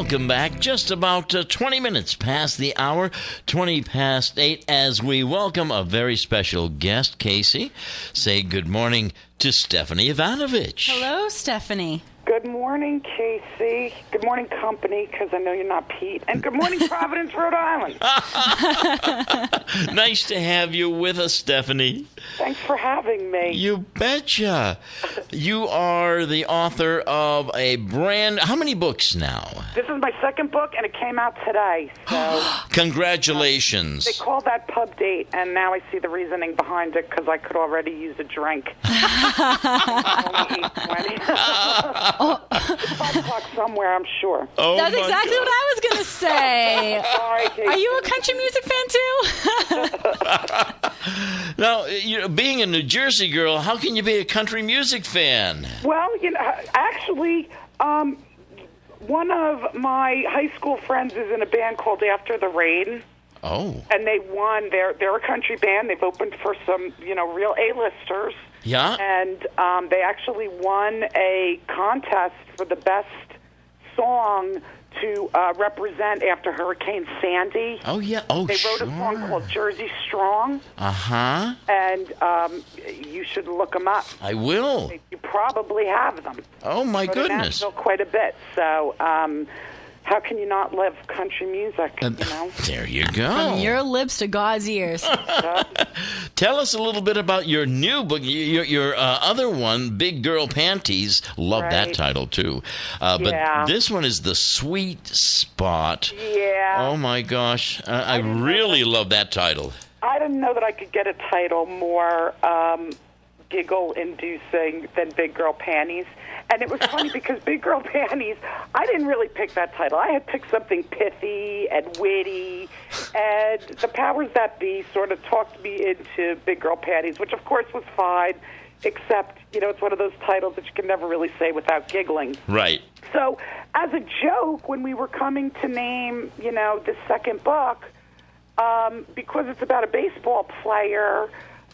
Welcome back. Just about 20 minutes past the hour, 20 past 8, as we welcome a very special guest, Kasey. Say good morning to Stephanie Evanovich. Hello, Stephanie. Good morning, Kasey. Good morning, company, because I know you're not Pete. And good morning, Providence, Rhode Island. Nice to have you with us, Stephanie. Thanks for having me. You betcha. You are the author of a how many books now? This is my second book, and it came out today. So Congratulations. they called that pub date, and now I see the reasoning behind it, because I could already use a drink. Only 8:20. 5 o'clock somewhere, I'm sure. Oh, that's exactly what I was going to say. Sorry, Are you a country music fan, too? Now, being a New Jersey girl, how can you be a country music fan? Well, actually, one of my high school friends is in a band called After the Rain. Oh. And they won. They're a country band. They've opened for some, real A-listers. Yeah. And they actually won a contest for the best song to represent after Hurricane Sandy. Oh, yeah. Oh, They wrote a song called Jersey Strong. Uh-huh. And you should look them up. I will. You probably have them. Oh, my Go to goodness. Nashville quite a bit. So how can you not love country music, There you go. From your lips to God's ears. Tell us a little bit about your new book, your other one, Big Girl Panties. Love that title, too. But this one is The Sweet Spot. Yeah. Oh, my gosh. I really love that title. I didn't know that I could get a title more giggle-inducing than Big Girl Panties. And it was funny because Big Girl Panties, I didn't really pick that title. I had picked something pithy and witty, and the powers that be sort of talked me into Big Girl Panties, which of course was fine, except, it's one of those titles that you can never really say without giggling. Right. So as a joke, when we were coming to name, the second book, because it's about a baseball player,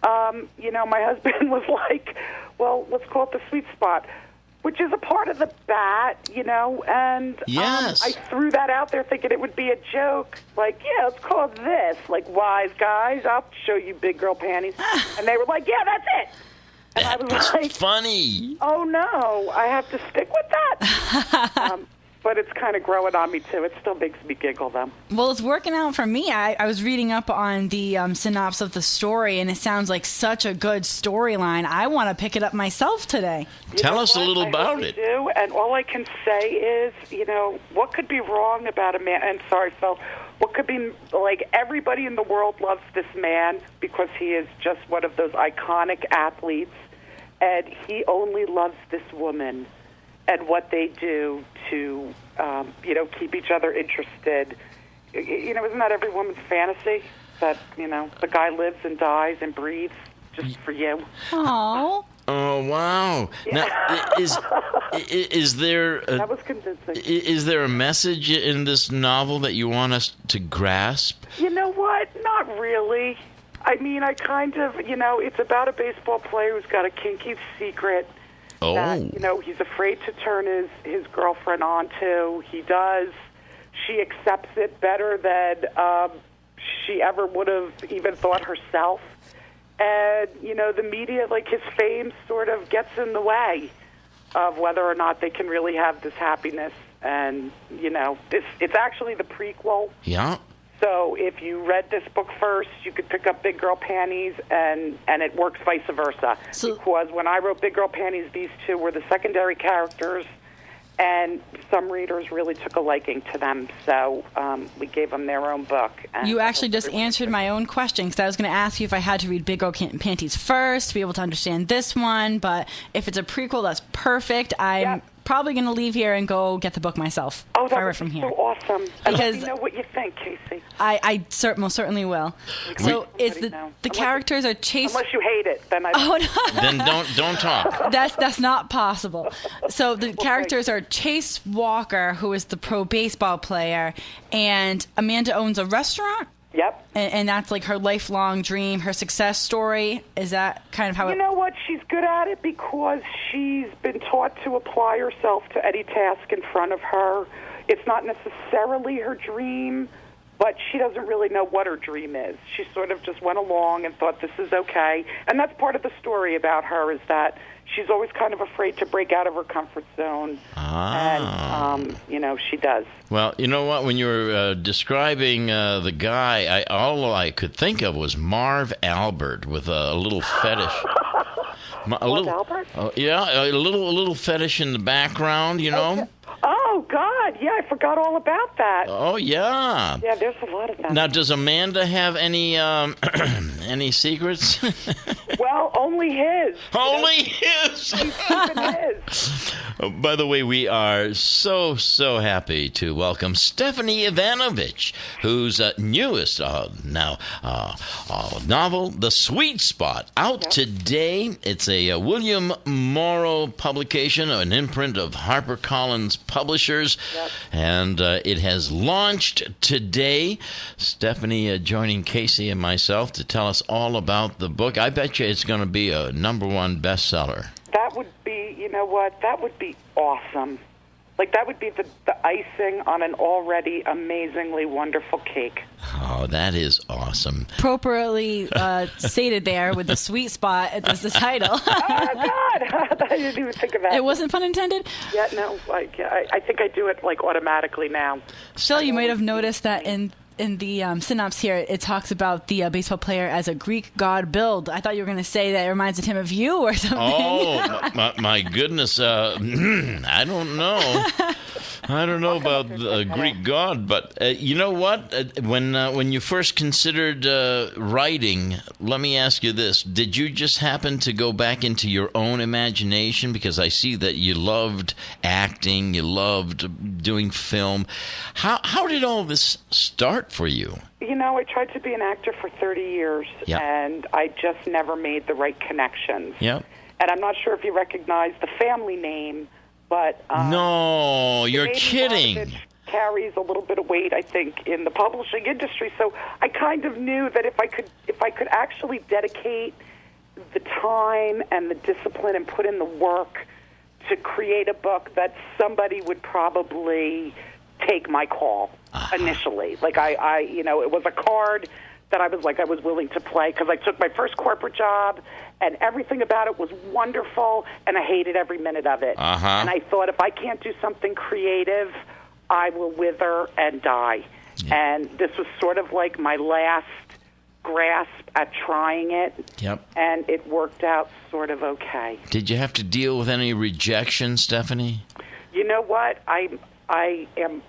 my husband was like, well, let's call it The Sweet Spot, which is a part of the bat, and yes. I threw that out there thinking it would be a joke, like, yeah, let's call it this, like, wise guys, I'll show you Big Girl Panties. And they were like, yeah, that's it. And I was like, funny. Oh, no, I have to stick with that. But it's kind of growing on me, too. It still makes me giggle, though. Well, it's working out for me. I was reading up on the synopsis of the story, and it sounds like such a good storyline. I want to pick it up myself today. Tell us a little about it. Do, and all I can say is, what could be wrong about a man? And sorry, Phil. What could be, like, everybody in the world loves this man because he is just one of those iconic athletes, and he only loves this woman and what they do to, keep each other interested. Isn't that every woman's fantasy? That, the guy lives and dies and breathes just for you. Oh. Oh, wow. Yeah. Now, is there that was convincing. Is there a message in this novel that you want us to grasp? You know what? Not really. I mean, I kind of, it's about a baseball player who's got a kinky secret. Oh. That, he's afraid to turn his girlfriend on to. He does. She accepts it better than she ever would have even thought herself. And, the media, like his fame, sort of gets in the way of whether or not they can really have this happiness. And, it's actually the prequel. Yeah. So if you read this book first, you could pick up Big Girl Panties, and it works vice versa. Because when I wrote Big Girl Panties, these two were the secondary characters, and some readers really took a liking to them. So we gave them their own book. And you actually just answered my own question, because I was going to ask you if I had to read Big Girl Panties first to be able to understand this one. But if it's a prequel, that's perfect. I'm probably going to leave here and go get the book myself. Oh, that would from be here. so awesome. And let Because me know what you think, Kasey. I most certainly will. So is the characters are chased... Unless you hate it, then I... Oh, no. Then don't talk. That's not possible. So the characters are Chase Walker, who is the pro baseball player, and Amanda owns a restaurant? Yep. And that's like her lifelong dream, her success story. Is that kind of how You know what? She's good at it because she's been taught to apply herself to any task in front of her. it's not necessarily her dream, but she doesn't really know what her dream is. She sort of just went along and thought this is okay. And that's part of the story about her, is that she's always kind of afraid to break out of her comfort zone. And, she does. Well, you know what? When you were describing the guy, all I could think of was Marv Albert with a little fetish. Albert? Yeah, a little fetish in the background, Okay. Oh, God, yeah, I forgot all about that. Oh, yeah. Yeah, there's a lot of that. Now, does Amanda have any any secrets? Well, only his. Only his. Even his. By the way, we are so happy to welcome Stephanie Evanovich, whose newest novel, The Sweet Spot, out today. It's a William Morrow publication, an imprint of Harper Collins Publishers, and it has launched today. Stephanie joining Kasey and myself to tell us all about the book. I bet you it's going to be a #1 bestseller. That would be, you know what, that would be awesome. Like, that would be the icing on an already amazingly wonderful cake. Oh, that is awesome. Appropriately stated there with the sweet spot as the title. Oh, God! I didn't even think of that. It wasn't pun intended? Yeah, no. I think I do it, automatically now. Phil, you might have noticed that in the synopsis here, it talks about the baseball player as a Greek god build. I thought you were going to say that it reminded him of you or something. Oh, my goodness. I don't know. I don't know about the Greek god, but you know what? When you first considered writing, let me ask you this. Did you just happen to go back into your own imagination? Because I see that you loved acting, you loved doing film. How did all this start for you? You know, I tried to be an actor for 30 years, and I just never made the right connections. Yep. And I'm not sure if you recognize the family name, but no, you're kidding. It carries a little bit of weight, I think, in the publishing industry. So I kind of knew that if I could actually dedicate the time and the discipline and put in the work to create a book, that somebody would probably take my call initially. Like it was a card that I was willing to play, because I took my first corporate job and everything about it was wonderful and I hated every minute of it. And I thought, if I can't do something creative, I will wither and die. And this was sort of like my last grasp at trying it. And it worked out sort of okay. Did you have to deal with any rejection, Stephanie? You know what? I am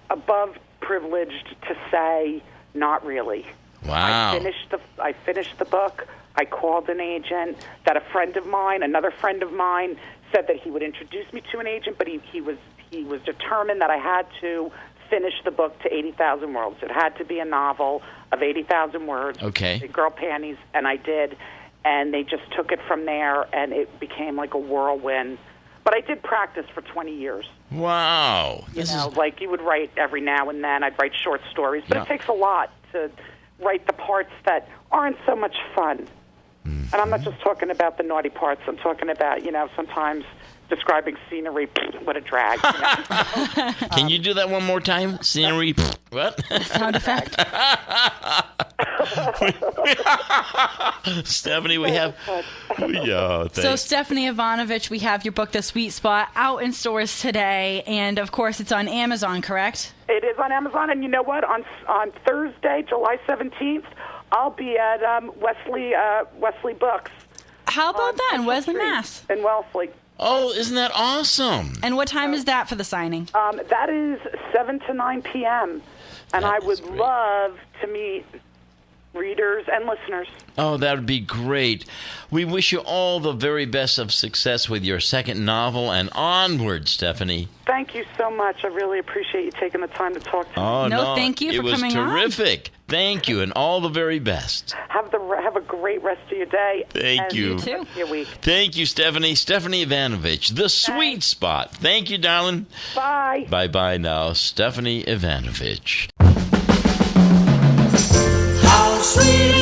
above privileged to say not really. Wow. I finished the book. I called an agent that another friend of mine, said that he would introduce me to an agent, but he was determined that I had to finish the book to 80,000 words. It had to be a novel of 80,000 words. Okay. Big girl panties, and I did. And they just took it from there, and it became like a whirlwind. But I did practice for 20 years. Wow. Like you would write every now and then. I'd write short stories, but it takes a lot to write the parts that aren't so much fun. And I'm not just talking about the naughty parts. I'm talking about, sometimes describing scenery, what a drag. Can you do that one more time? Scenery, what? Sound effect. Stephanie, we have... So, Stephanie Evanovich, we have your book, The Sweet Spot, out in stores today. And, of course, it's on Amazon, correct? It is on Amazon. And you know what? On Thursday, July 17th, I'll be at Wesley Books. How about that? In Wesley, Mass? In Wellesley. Oh, isn't that awesome? And what time is that for the signing? That is 7 to 9 p.m. And I would love to meet readers and listeners. Oh, that would be great. We wish you all the very best of success with your second novel, and onward, Stephanie. Thank you so much. I really appreciate you taking the time to talk to me. Oh, no, thank you for coming on. It was terrific. Thank you, and all the very best. Have a great rest of your day. Thank you. You too. Your week. Thank you, Stephanie. Stephanie Evanovich, The Sweet Spot. Thank you, darling. Bye. Bye-bye now, Stephanie Evanovich. How sweet